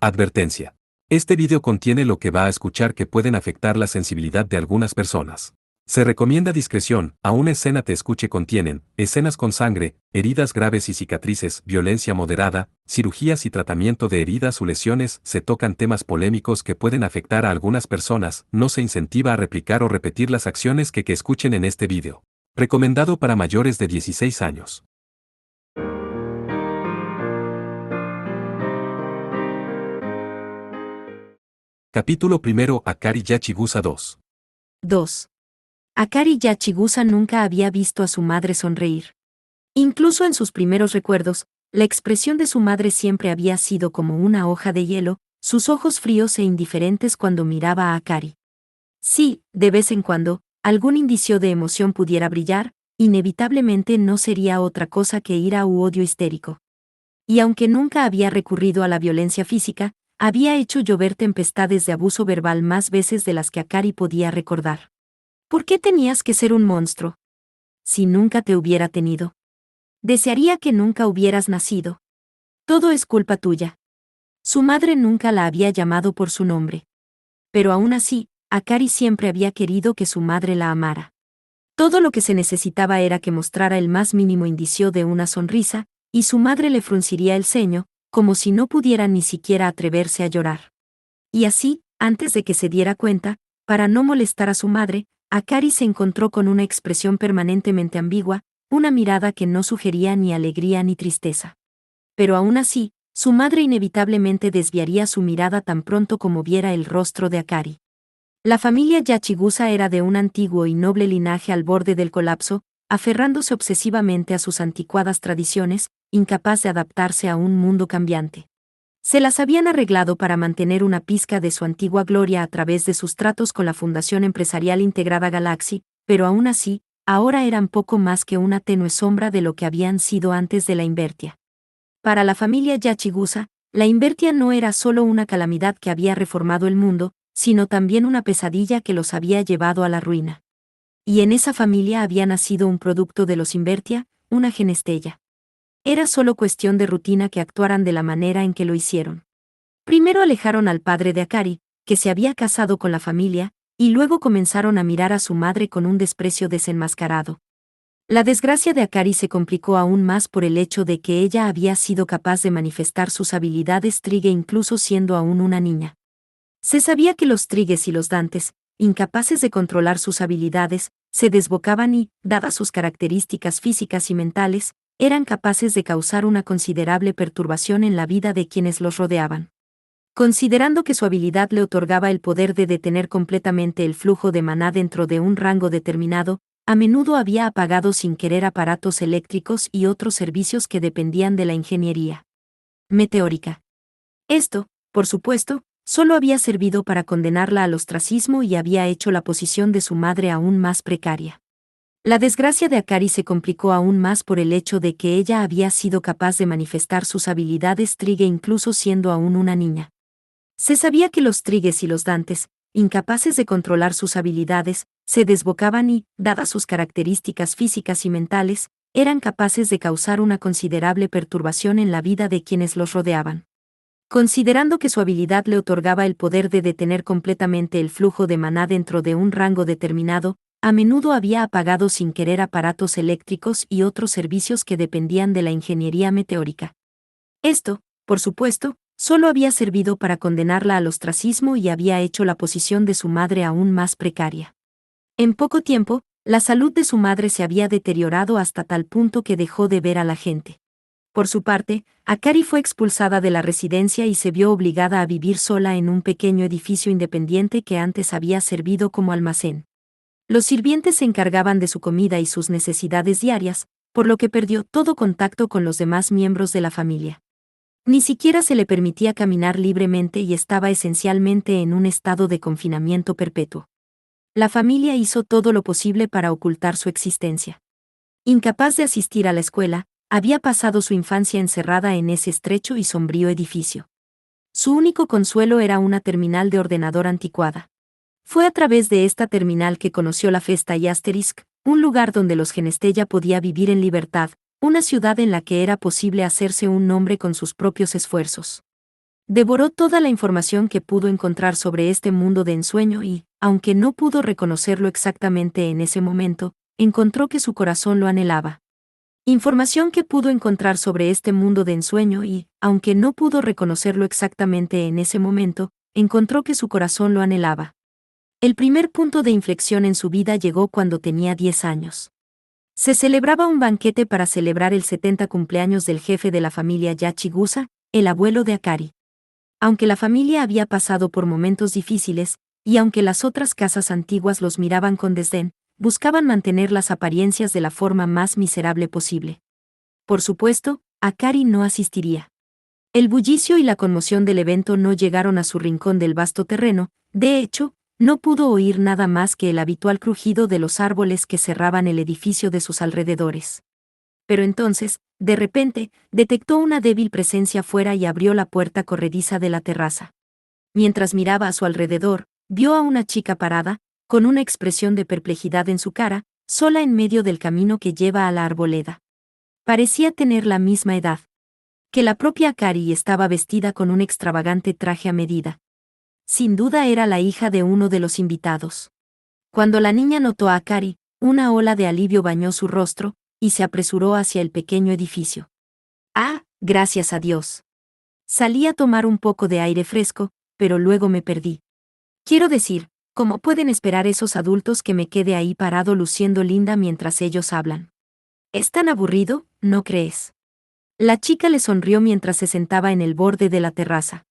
Advertencia. Este video contiene lo que va a escuchar que pueden afectar la sensibilidad de algunas personas. Se recomienda discreción, aún escena te escuche contienen, escenas con sangre, heridas graves y cicatrices, violencia moderada, cirugías y tratamiento de heridas o lesiones, se tocan temas polémicos que pueden afectar a algunas personas, no se incentiva a replicar o repetir las acciones que escuchen en este video. Recomendado para mayores de 16 años. Capítulo 1. Akari Yachigusa 2. 2. Akari Yachigusa nunca había visto a su madre sonreír. Incluso en sus primeros recuerdos, la expresión de su madre siempre había sido como una hoja de hielo, sus ojos fríos e indiferentes cuando miraba a Akari. Si, de vez en cuando, algún indicio de emoción pudiera brillar, inevitablemente no sería otra cosa que ira u odio histérico. Y aunque nunca había recurrido a la violencia física, había hecho llover tempestades de abuso verbal más veces de las que Akari podía recordar. ¿Por qué tenías que ser un monstruo? Si nunca te hubiera tenido. Desearía que nunca hubieras nacido. Todo es culpa tuya. Su madre nunca la había llamado por su nombre. Pero aún así, Akari siempre había querido que su madre la amara. Todo lo que se necesitaba era que mostrara el más mínimo indicio de una sonrisa, y su madre le frunciría el ceño, como si no pudiera ni siquiera atreverse a llorar. Y así, antes de que se diera cuenta, para no molestar a su madre, Akari se encontró con una expresión permanentemente ambigua, una mirada que no sugería ni alegría ni tristeza. Pero aún así, su madre inevitablemente desviaría su mirada tan pronto como viera el rostro de Akari. La familia Yachigusa era de un antiguo y noble linaje al borde del colapso, aferrándose obsesivamente a sus anticuadas tradiciones, incapaz de adaptarse a un mundo cambiante. Se las habían arreglado para mantener una pizca de su antigua gloria a través de sus tratos con la Fundación Empresarial Integrada Galaxy, pero aún así, ahora eran poco más que una tenue sombra de lo que habían sido antes de la Invertia. Para la familia Yachigusa, la Invertia no era solo una calamidad que había reformado el mundo, sino también una pesadilla que los había llevado a la ruina. Y en esa familia había nacido un producto de los Invertia, una genestella. Era solo cuestión de rutina que actuaran de la manera en que lo hicieron. Primero alejaron al padre de Akari, que se había casado con la familia, y luego comenzaron a mirar a su madre con un desprecio desenmascarado. La desgracia de Akari se complicó aún más por el hecho de que ella había sido capaz de manifestar sus habilidades Trigge incluso siendo aún una niña. Se sabía que los Trigges y los Dantes, incapaces de controlar sus habilidades, se desbocaban y, dadas sus características físicas y mentales, eran capaces de causar una considerable perturbación en la vida de quienes los rodeaban. Considerando que su habilidad le otorgaba el poder de detener completamente el flujo de maná dentro de un rango determinado, a menudo había apagado sin querer aparatos eléctricos y otros servicios que dependían de la ingeniería meteórica. Esto, por supuesto, solo había servido para condenarla al ostracismo y había hecho la posición de su madre aún más precaria. La desgracia de Akari se complicó aún más por el hecho de que ella había sido capaz de manifestar sus habilidades Trigge incluso siendo aún una niña. Se sabía que los Trigges y los Dantes, incapaces de controlar sus habilidades, se desbocaban y, dadas sus características físicas y mentales, eran capaces de causar una considerable perturbación en la vida de quienes los rodeaban. Considerando que su habilidad le otorgaba el poder de detener completamente el flujo de maná dentro de un rango determinado, a menudo había apagado sin querer aparatos eléctricos y otros servicios que dependían de la ingeniería meteórica. Esto, por supuesto, solo había servido para condenarla al ostracismo y había hecho la posición de su madre aún más precaria. En poco tiempo, la salud de su madre se había deteriorado hasta tal punto que dejó de ver a la gente. Por su parte, Akari fue expulsada de la residencia y se vio obligada a vivir sola en un pequeño edificio independiente que antes había servido como almacén. Los sirvientes se encargaban de su comida y sus necesidades diarias, por lo que perdió todo contacto con los demás miembros de la familia. Ni siquiera se le permitía caminar libremente y estaba esencialmente en un estado de confinamiento perpetuo. La familia hizo todo lo posible para ocultar su existencia. Incapaz de asistir a la escuela, había pasado su infancia encerrada en ese estrecho y sombrío edificio. Su único consuelo era una terminal de ordenador anticuada. Fue a través de esta terminal que conoció la Festa y Asterisk, un lugar donde los Genestella podía vivir en libertad, una ciudad en la que era posible hacerse un nombre con sus propios esfuerzos. Devoró toda la información que pudo encontrar sobre este mundo de ensueño y, aunque no pudo reconocerlo exactamente en ese momento, encontró que su corazón lo anhelaba. Información que pudo encontrar sobre este mundo de ensueño y, aunque no pudo reconocerlo exactamente en ese momento, encontró que su corazón lo anhelaba. El primer punto de inflexión en su vida llegó cuando tenía 10 años. Se celebraba un banquete para celebrar el 70 cumpleaños del jefe de la familia Yachigusa, el abuelo de Akari. Aunque la familia había pasado por momentos difíciles, y aunque las otras casas antiguas los miraban con desdén, buscaban mantener las apariencias de la forma más miserable posible. Por supuesto, Akari no asistiría. El bullicio y la conmoción del evento no llegaron a su rincón del vasto terreno, de hecho, no pudo oír nada más que el habitual crujido de los árboles que cerraban el edificio de sus alrededores. Pero entonces, de repente, detectó una débil presencia fuera y abrió la puerta corrediza de la terraza. Mientras miraba a su alrededor, vio a una chica parada, con una expresión de perplejidad en su cara, sola en medio del camino que lleva a la arboleda. Parecía tener la misma edad que la propia Akari y estaba vestida con un extravagante traje a medida. Sin duda era la hija de uno de los invitados. Cuando la niña notó a Akari, una ola de alivio bañó su rostro, y se apresuró hacia el pequeño edificio. Ah, gracias a Dios. Salí a tomar un poco de aire fresco, pero luego me perdí. Quiero decir, ¿cómo pueden esperar esos adultos que me quede ahí parado luciendo linda mientras ellos hablan? ¿Es tan aburrido, no crees? La chica le sonrió mientras se sentaba en el borde de la terraza.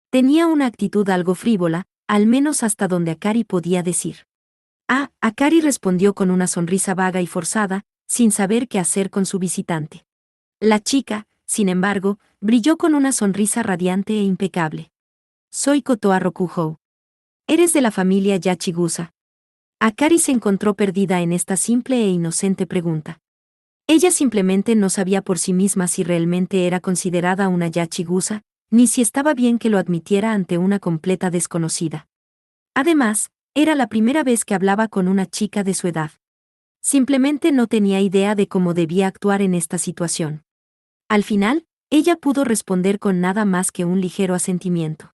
Tenía una actitud algo frívola, al menos hasta donde Akari podía decir. Ah, Akari respondió con una sonrisa vaga y forzada, sin saber qué hacer con su visitante. La chica, sin embargo, brilló con una sonrisa radiante e impecable. Soy Kotoa Rokuhou. Eres de la familia Yachigusa. Akari se encontró perdida en esta simple e inocente pregunta. Ella simplemente no sabía por sí misma si realmente era considerada una Yachigusa, ni si estaba bien que lo admitiera ante una completa desconocida. Además, era la primera vez que hablaba con una chica de su edad. Simplemente no tenía idea de cómo debía actuar en esta situación. Al final, ella pudo responder con nada más que un ligero asentimiento.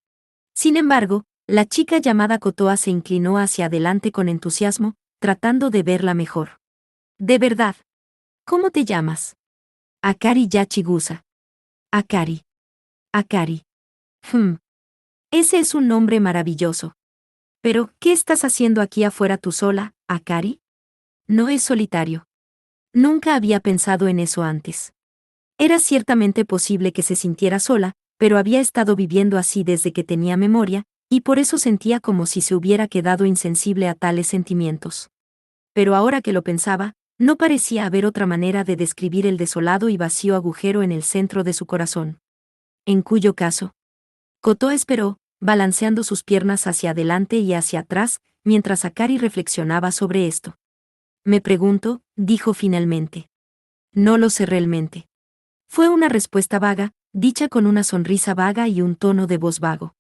Sin embargo, la chica llamada Kotoa se inclinó hacia adelante con entusiasmo, tratando de verla mejor. De verdad. ¿Cómo te llamas? Akari Yachigusa. Akari. Akari. Ese es un nombre maravilloso. Pero, ¿qué estás haciendo aquí afuera tú sola, Akari? No es solitario. Nunca había pensado en eso antes. Era ciertamente posible que se sintiera sola, pero había estado viviendo así desde que tenía memoria, y por eso sentía como si se hubiera quedado insensible a tales sentimientos. Pero ahora que lo pensaba, no parecía haber otra manera de describir el desolado y vacío agujero en el centro de su corazón. En cuyo caso, Kotoa esperó, balanceando sus piernas hacia adelante y hacia atrás, mientras Akari reflexionaba sobre esto. Me pregunto, dijo finalmente. No lo sé realmente. Fue una respuesta vaga, dicha con una sonrisa vaga y un tono de voz vago.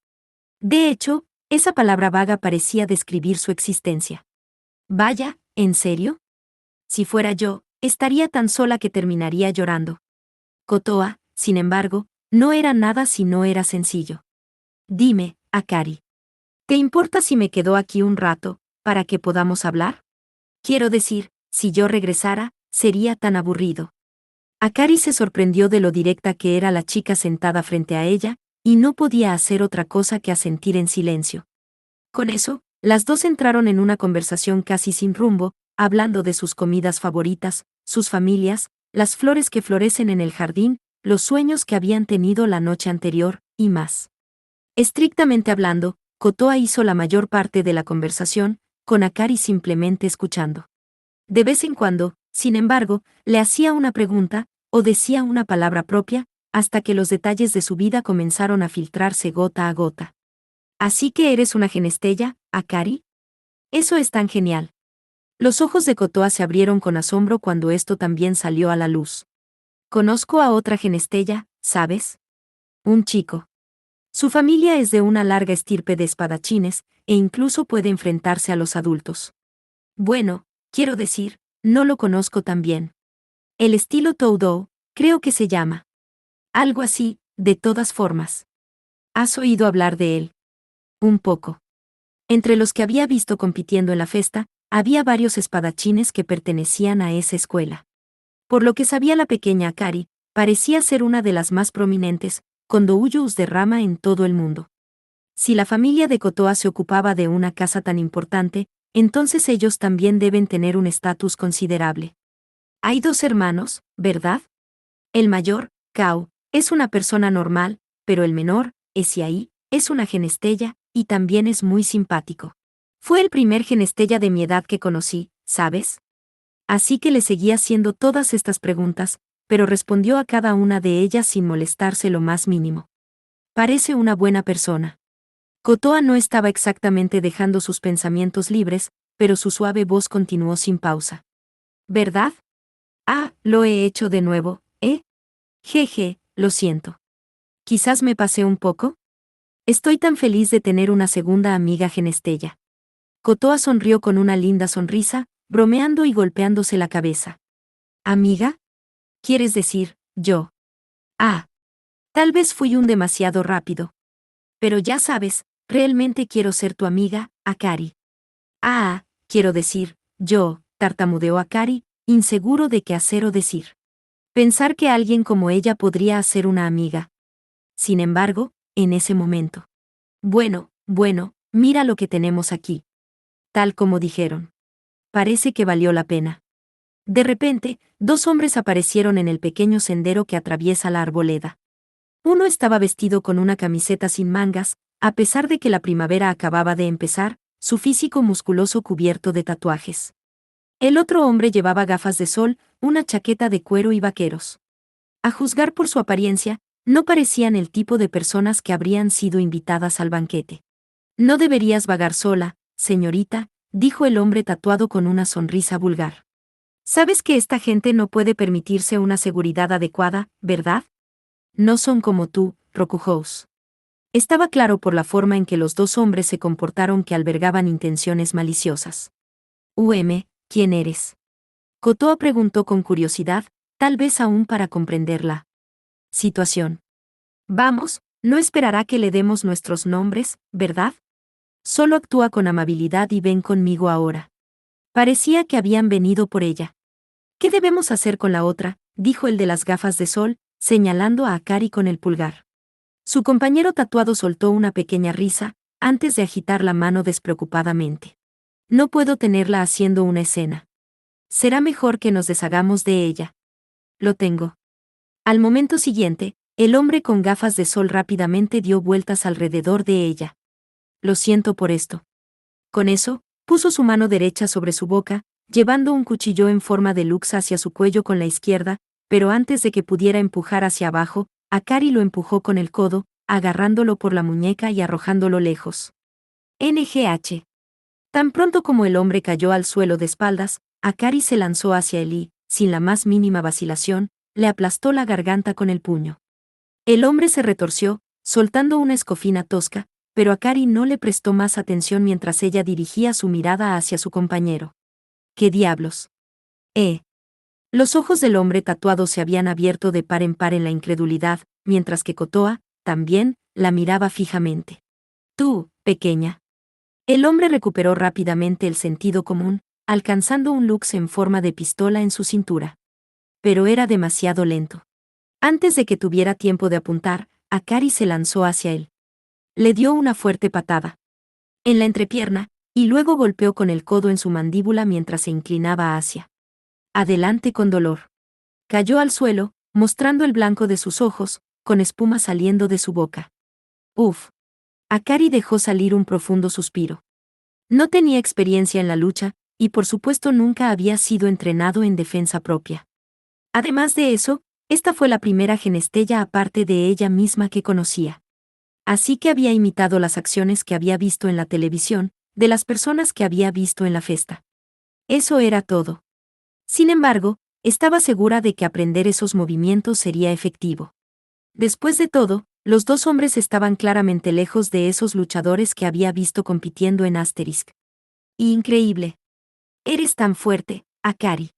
De hecho, esa palabra vaga parecía describir su existencia. Vaya, ¿en serio? Si fuera yo, estaría tan sola que terminaría llorando. Kotoa, sin embargo, no era nada si no era sencillo. Dime, Akari. ¿Te importa si me quedo aquí un rato, para que podamos hablar? Quiero decir, si yo regresara, sería tan aburrido. Akari se sorprendió de lo directa que era la chica sentada frente a ella, y no podía hacer otra cosa que asentir en silencio. Con eso, las dos entraron en una conversación casi sin rumbo, hablando de sus comidas favoritas, sus familias, las flores que florecen en el jardín, los sueños que habían tenido la noche anterior, y más. Estrictamente hablando, Kotoa hizo la mayor parte de la conversación, con Akari simplemente escuchando. De vez en cuando, sin embargo, le hacía una pregunta, o decía una palabra propia, hasta que los detalles de su vida comenzaron a filtrarse gota a gota. ¿Así que eres una genestella, Akari? Eso es tan genial. Los ojos de Kotoa se abrieron con asombro cuando esto también salió a la luz. Conozco a otra genestella, ¿sabes? Un chico. Su familia es de una larga estirpe de espadachines, e incluso puede enfrentarse a los adultos. Bueno, quiero decir, no lo conozco tan bien. El estilo Todo, creo que se llama. Algo así, de todas formas. ¿Has oído hablar de él? Un poco. Entre los que había visto compitiendo en la fiesta, había varios espadachines que pertenecían a esa escuela. Por lo que sabía la pequeña Akari, parecía ser una de las más prominentes, con doujous de rama en todo el mundo. Si la familia de Kotoa se ocupaba de una casa tan importante, entonces ellos también deben tener un estatus considerable. Hay dos hermanos, ¿verdad? El mayor, Kao, es una persona normal, pero el menor, Esiai, es una genestella, y también es muy simpático. Fue el primer genestella de mi edad que conocí, ¿sabes? Así que le seguí haciendo todas estas preguntas, pero respondió a cada una de ellas sin molestarse lo más mínimo. Parece una buena persona. Kotoa no estaba exactamente dejando sus pensamientos libres, pero su suave voz continuó sin pausa. ¿Verdad? Ah, lo he hecho de nuevo, ¿eh? Jeje, lo siento. Quizás me pasé un poco. Estoy tan feliz de tener una segunda amiga genestella. Kotoa sonrió con una linda sonrisa, bromeando y golpeándose la cabeza. ¿Amiga? ¿Quieres decir, yo? Ah. Tal vez fui un demasiado rápido. Pero ya sabes, realmente quiero ser tu amiga, Akari. Ah, quiero decir, yo, tartamudeó Akari, inseguro de qué hacer o decir. Pensar que alguien como ella podría hacer una amiga. Sin embargo, en ese momento. Bueno, mira lo que tenemos aquí. Tal como dijeron. Parece que valió la pena. De repente, dos hombres aparecieron en el pequeño sendero que atraviesa la arboleda. Uno estaba vestido con una camiseta sin mangas, a pesar de que la primavera acababa de empezar, su físico musculoso cubierto de tatuajes. El otro hombre llevaba gafas de sol, una chaqueta de cuero y vaqueros. A juzgar por su apariencia, no parecían el tipo de personas que habrían sido invitadas al banquete. No deberías vagar sola, señorita, dijo el hombre tatuado con una sonrisa vulgar. Sabes que esta gente no puede permitirse una seguridad adecuada, ¿verdad? No son como tú, Rokuhous. Estaba claro por la forma en que los dos hombres se comportaron que albergaban intenciones maliciosas. ¿Quién eres? Kotoa preguntó con curiosidad, tal vez aún para comprender la situación. Vamos, no esperará que le demos nuestros nombres, ¿verdad? Solo actúa con amabilidad y ven conmigo ahora. Parecía que habían venido por ella. ¿Qué debemos hacer con la otra?, dijo el de las gafas de sol, señalando a Akari con el pulgar. Su compañero tatuado soltó una pequeña risa, antes de agitar la mano despreocupadamente. No puedo tenerla haciendo una escena. Será mejor que nos deshagamos de ella. Lo tengo. Al momento siguiente, el hombre con gafas de sol rápidamente dio vueltas alrededor de ella. Lo siento por esto. Con eso, puso su mano derecha sobre su boca, llevando un cuchillo en forma de lux hacia su cuello con la izquierda, pero antes de que pudiera empujar hacia abajo, Akari lo empujó con el codo, agarrándolo por la muñeca y arrojándolo lejos. NGH. Tan pronto como el hombre cayó al suelo de espaldas, Akari se lanzó hacia él y, sin la más mínima vacilación, le aplastó la garganta con el puño. El hombre se retorció, soltando una escofina tosca, pero Akari no le prestó más atención mientras ella dirigía su mirada hacia su compañero. ¿Qué diablos? Los ojos del hombre tatuado se habían abierto de par en par en la incredulidad, mientras que Kotoa, también, la miraba fijamente. Tú, pequeña. El hombre recuperó rápidamente el sentido común, alcanzando un lux en forma de pistola en su cintura. Pero era demasiado lento. Antes de que tuviera tiempo de apuntar, Akari se lanzó hacia él. Le dio una fuerte patada en la entrepierna, y luego golpeó con el codo en su mandíbula mientras se inclinaba hacia adelante con dolor. Cayó al suelo, mostrando el blanco de sus ojos, con espuma saliendo de su boca. Uf. Akari dejó salir un profundo suspiro. No tenía experiencia en la lucha, y por supuesto nunca había sido entrenado en defensa propia. Además de eso, esta fue la primera genestella aparte de ella misma que conocía. Así que había imitado las acciones que había visto en la televisión, de las personas que había visto en la fiesta. Eso era todo. Sin embargo, estaba segura de que aprender esos movimientos sería efectivo. Después de todo, los dos hombres estaban claramente lejos de esos luchadores que había visto compitiendo en Asterisk. Increíble. Eres tan fuerte, Akari.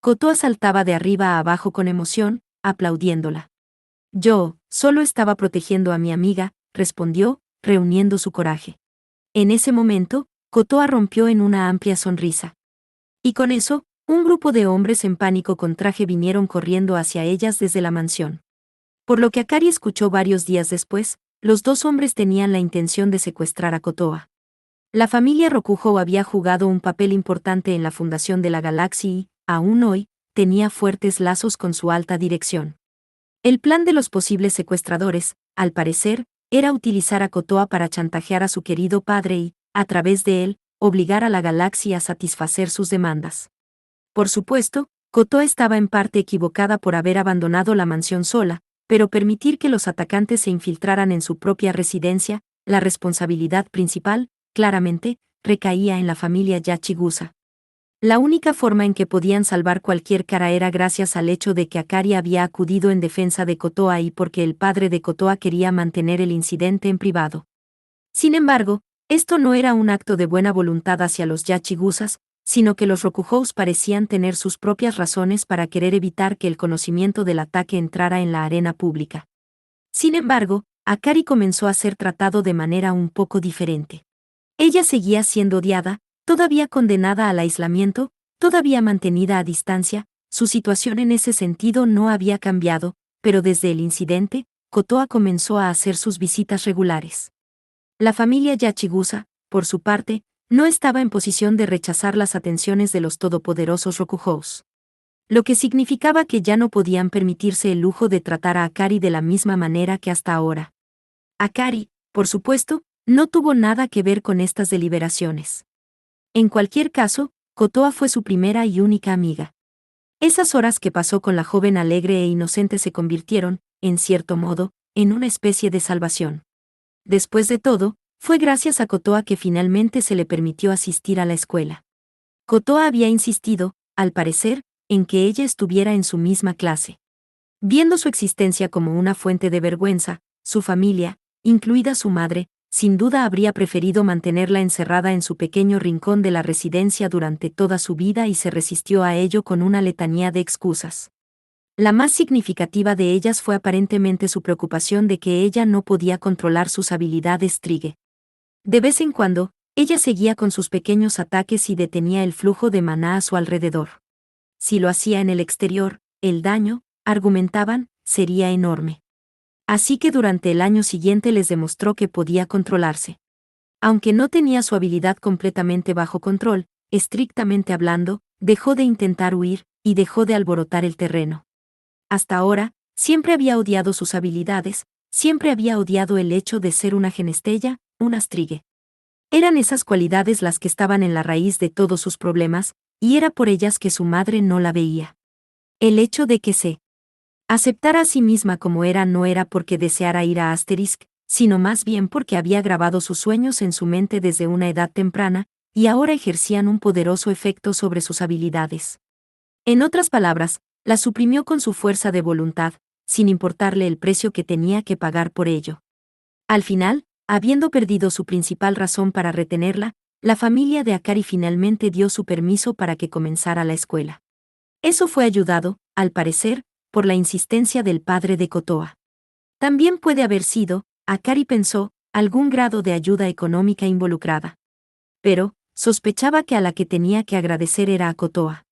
Kotoa saltaba de arriba a abajo con emoción, aplaudiéndola. Yo, solo estaba protegiendo a mi amiga, respondió, reuniendo su coraje. En ese momento, Kotoa rompió en una amplia sonrisa. Y con eso, un grupo de hombres en pánico con traje vinieron corriendo hacia ellas desde la mansión. Por lo que Akari escuchó varios días después, los dos hombres tenían la intención de secuestrar a Kotoa. La familia Rokujo había jugado un papel importante en la fundación de la galaxia y, aún hoy, tenía fuertes lazos con su alta dirección. El plan de los posibles secuestradores, al parecer, era utilizar a Kotoa para chantajear a su querido padre y, a través de él, obligar a la galaxia a satisfacer sus demandas. Por supuesto, Kotoa estaba en parte equivocada por haber abandonado la mansión sola, pero permitir que los atacantes se infiltraran en su propia residencia, la responsabilidad principal, claramente, recaía en la familia Yachigusa. La única forma en que podían salvar cualquier cara era gracias al hecho de que Akari había acudido en defensa de Kotoa y porque el padre de Kotoa quería mantener el incidente en privado. Sin embargo, esto no era un acto de buena voluntad hacia los Yachigusas, sino que los Rokujous parecían tener sus propias razones para querer evitar que el conocimiento del ataque entrara en la arena pública. Sin embargo, Akari comenzó a ser tratado de manera un poco diferente. Ella seguía siendo odiada, todavía condenada al aislamiento, todavía mantenida a distancia, su situación en ese sentido no había cambiado, pero desde el incidente, Kotoa comenzó a hacer sus visitas regulares. La familia Yachigusa, por su parte, no estaba en posición de rechazar las atenciones de los todopoderosos Rokujous. Lo que significaba que ya no podían permitirse el lujo de tratar a Akari de la misma manera que hasta ahora. Akari, por supuesto, no tuvo nada que ver con estas deliberaciones. En cualquier caso, Kotoa fue su primera y única amiga. Esas horas que pasó con la joven alegre e inocente se convirtieron, en cierto modo, en una especie de salvación. Después de todo, fue gracias a Kotoa que finalmente se le permitió asistir a la escuela. Kotoa había insistido, al parecer, en que ella estuviera en su misma clase. Viendo su existencia como una fuente de vergüenza, su familia, incluida su madre, sin duda habría preferido mantenerla encerrada en su pequeño rincón de la residencia durante toda su vida y se resistió a ello con una letanía de excusas. La más significativa de ellas fue aparentemente su preocupación de que ella no podía controlar sus habilidades Trigge. De vez en cuando, ella seguía con sus pequeños ataques y detenía el flujo de maná a su alrededor. Si lo hacía en el exterior, el daño, argumentaban, sería enorme. Así que durante el año siguiente les demostró que podía controlarse. Aunque no tenía su habilidad completamente bajo control, estrictamente hablando, dejó de intentar huir, y dejó de alborotar el terreno. Hasta ahora, siempre había odiado sus habilidades, siempre había odiado el hecho de ser una genestella, una Trigge. Eran esas cualidades las que estaban en la raíz de todos sus problemas, y era por ellas que su madre no la veía. El hecho de que se aceptara a sí misma como era no era porque deseara ir a Asterisk, sino más bien porque había grabado sus sueños en su mente desde una edad temprana, y ahora ejercían un poderoso efecto sobre sus habilidades. En otras palabras, la suprimió con su fuerza de voluntad, sin importarle el precio que tenía que pagar por ello. Al final, habiendo perdido su principal razón para retenerla, la familia de Akari finalmente dio su permiso para que comenzara la escuela. Eso fue ayudado, al parecer, por la insistencia del padre de Kotoa. También puede haber sido, Akari pensó, algún grado de ayuda económica involucrada. Pero, sospechaba que a la que tenía que agradecer era a Kotoa.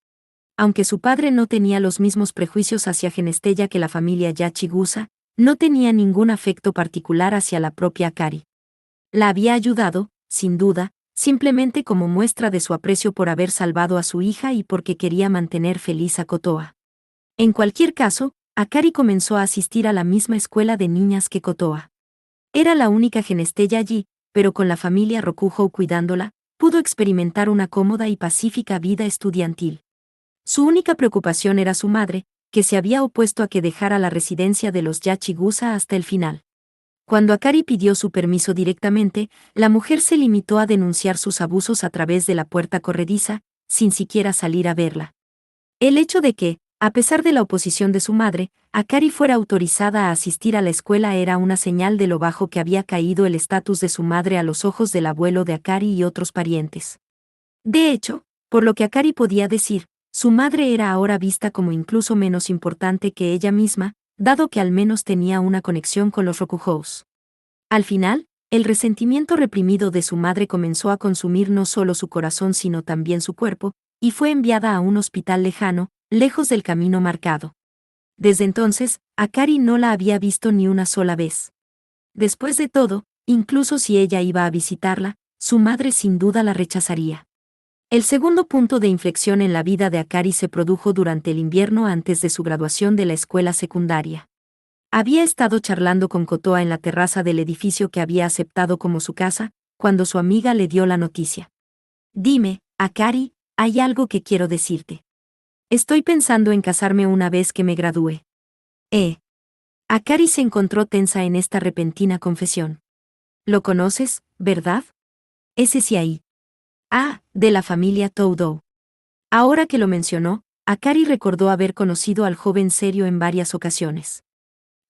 Aunque su padre no tenía los mismos prejuicios hacia Genestella que la familia Yachigusa, no tenía ningún afecto particular hacia la propia Akari. La había ayudado, sin duda, simplemente como muestra de su aprecio por haber salvado a su hija y porque quería mantener feliz a Kotoa. En cualquier caso, Akari comenzó a asistir a la misma escuela de niñas que Kotoa. Era la única Genestella allí, pero con la familia Rokujo cuidándola, pudo experimentar una cómoda y pacífica vida estudiantil. Su única preocupación era su madre, que se había opuesto a que dejara la residencia de los Yachigusa hasta el final. Cuando Akari pidió su permiso directamente, la mujer se limitó a denunciar sus abusos a través de la puerta corrediza, sin siquiera salir a verla. El hecho de que, a pesar de la oposición de su madre, Akari fuera autorizada a asistir a la escuela era una señal de lo bajo que había caído el estatus de su madre a los ojos del abuelo de Akari y otros parientes. De hecho, por lo que Akari podía decir, su madre era ahora vista como incluso menos importante que ella misma, dado que al menos tenía una conexión con los Rokujous. Al final, el resentimiento reprimido de su madre comenzó a consumir no solo su corazón sino también su cuerpo, y fue enviada a un hospital lejano, lejos del camino marcado. Desde entonces, Akari no la había visto ni una sola vez. Después de todo, incluso si ella iba a visitarla, su madre sin duda la rechazaría. El segundo punto de inflexión en la vida de Akari se produjo durante el invierno antes de su graduación de la escuela secundaria. Había estado charlando con Kotoa en la terraza del edificio que había aceptado como su casa, cuando su amiga le dio la noticia. Dime, Akari, hay algo que quiero decirte. Estoy pensando en casarme una vez que me gradúe. Akari se encontró tensa en esta repentina confesión. ¿Lo conoces, verdad? Ese sí ahí. Ah, de la familia Todo. Ahora que lo mencionó, Akari recordó haber conocido al joven serio en varias ocasiones.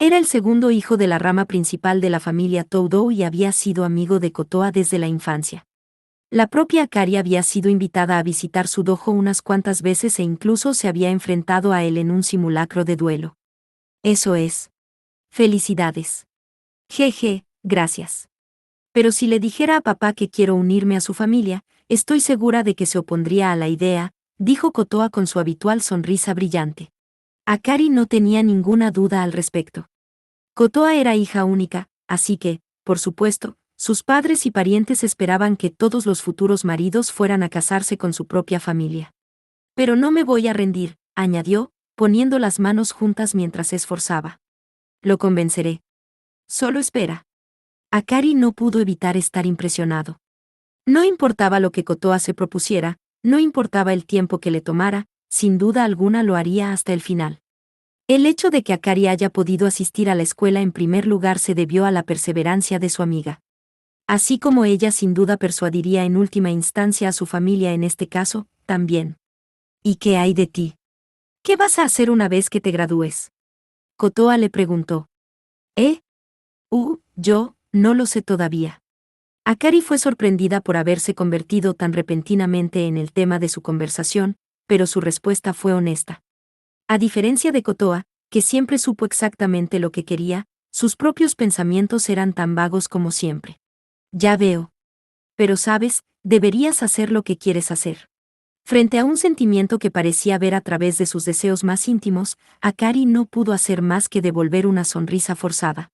Era el segundo hijo de la rama principal de la familia Todo y había sido amigo de Kotoa desde la infancia. La propia Akari había sido invitada a visitar su dojo unas cuantas veces e incluso se había enfrentado a él en un simulacro de duelo. Eso es. Felicidades. Jeje, gracias. Pero si le dijera a papá que quiero unirme a su familia, estoy segura de que se opondría a la idea, dijo Kotoa con su habitual sonrisa brillante. Akari no tenía ninguna duda al respecto. Kotoa era hija única, así que, por supuesto, sus padres y parientes esperaban que todos los futuros maridos fueran a casarse con su propia familia. Pero no me voy a rendir, añadió, poniendo las manos juntas mientras se esforzaba. Lo convenceré. Solo espera. Akari no pudo evitar estar impresionado. No importaba lo que Kotoa se propusiera, no importaba el tiempo que le tomara, sin duda alguna lo haría hasta el final. El hecho de que Akari haya podido asistir a la escuela en primer lugar se debió a la perseverancia de su amiga. Así como ella sin duda persuadiría en última instancia a su familia en este caso, también. ¿Y qué hay de ti? ¿Qué vas a hacer una vez que te gradúes? Kotoa le preguntó. Yo, no lo sé todavía. Akari fue sorprendida por haberse convertido tan repentinamente en el tema de su conversación, pero su respuesta fue honesta. A diferencia de Kotoa, que siempre supo exactamente lo que quería, sus propios pensamientos eran tan vagos como siempre. Ya veo. Pero sabes, deberías hacer lo que quieres hacer. Frente a un sentimiento que parecía ver a través de sus deseos más íntimos, Akari no pudo hacer más que devolver una sonrisa forzada.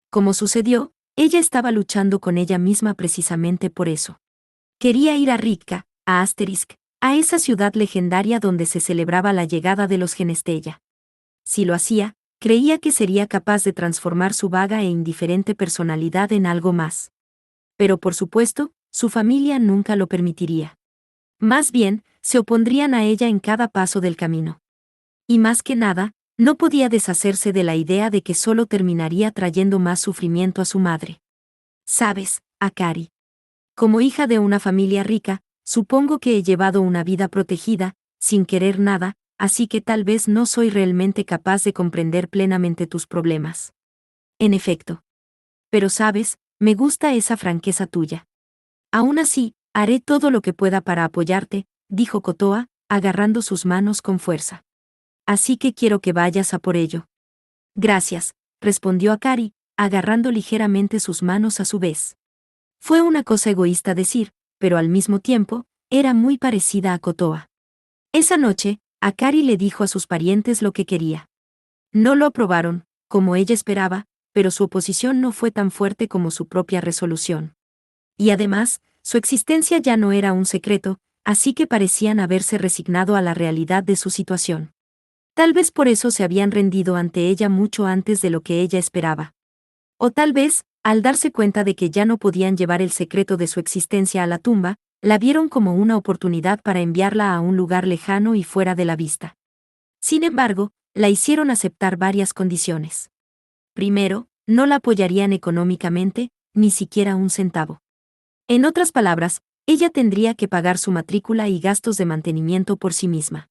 Como sucedió, ella estaba luchando con ella misma precisamente por eso. Quería ir a Ritka, a Asterisk, a esa ciudad legendaria donde se celebraba la llegada de los Genestella. Si lo hacía, creía que sería capaz de transformar su vaga e indiferente personalidad en algo más. Pero por supuesto, su familia nunca lo permitiría. Más bien, se opondrían a ella en cada paso del camino. Y más que nada, no podía deshacerse de la idea de que solo terminaría trayendo más sufrimiento a su madre. Sabes, Akari. Como hija de una familia rica, supongo que he llevado una vida protegida, sin querer nada, así que tal vez no soy realmente capaz de comprender plenamente tus problemas. En efecto. Pero sabes, me gusta esa franqueza tuya. Aún así, haré todo lo que pueda para apoyarte, dijo Kotoa, agarrando sus manos con fuerza. Así que quiero que vayas a por ello. Gracias, respondió Akari, agarrando ligeramente sus manos a su vez. Fue una cosa egoísta decir, pero al mismo tiempo, era muy parecida a Kotoa. Esa noche, Akari le dijo a sus parientes lo que quería. No lo aprobaron, como ella esperaba, pero su oposición no fue tan fuerte como su propia resolución. Y además, su existencia ya no era un secreto, así que parecían haberse resignado a la realidad de su situación. Tal vez por eso se habían rendido ante ella mucho antes de lo que ella esperaba. O tal vez, al darse cuenta de que ya no podían llevar el secreto de su existencia a la tumba, la vieron como una oportunidad para enviarla a un lugar lejano y fuera de la vista. Sin embargo, la hicieron aceptar varias condiciones. Primero, no la apoyarían económicamente, ni siquiera un centavo. En otras palabras, ella tendría que pagar su matrícula y gastos de mantenimiento por sí misma.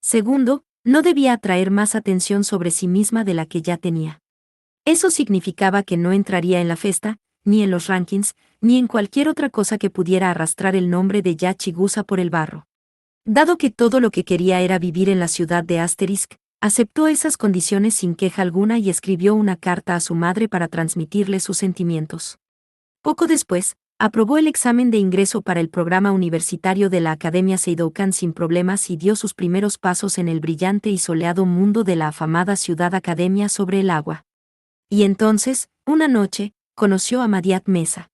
Segundo, no debía atraer más atención sobre sí misma de la que ya tenía. Eso significaba que no entraría en la fiesta, ni en los rankings, ni en cualquier otra cosa que pudiera arrastrar el nombre de Yachigusa por el barro. Dado que todo lo que quería era vivir en la ciudad de Asterisk, Aceptó esas condiciones sin queja alguna y escribió una carta a su madre para transmitirle sus sentimientos. Poco después, aprobó el examen de ingreso para el programa universitario de la Academia Seidoukan sin problemas y dio sus primeros pasos en el brillante y soleado mundo de la afamada ciudad academia sobre el agua. Y entonces, una noche, conoció a Madiat Mesa.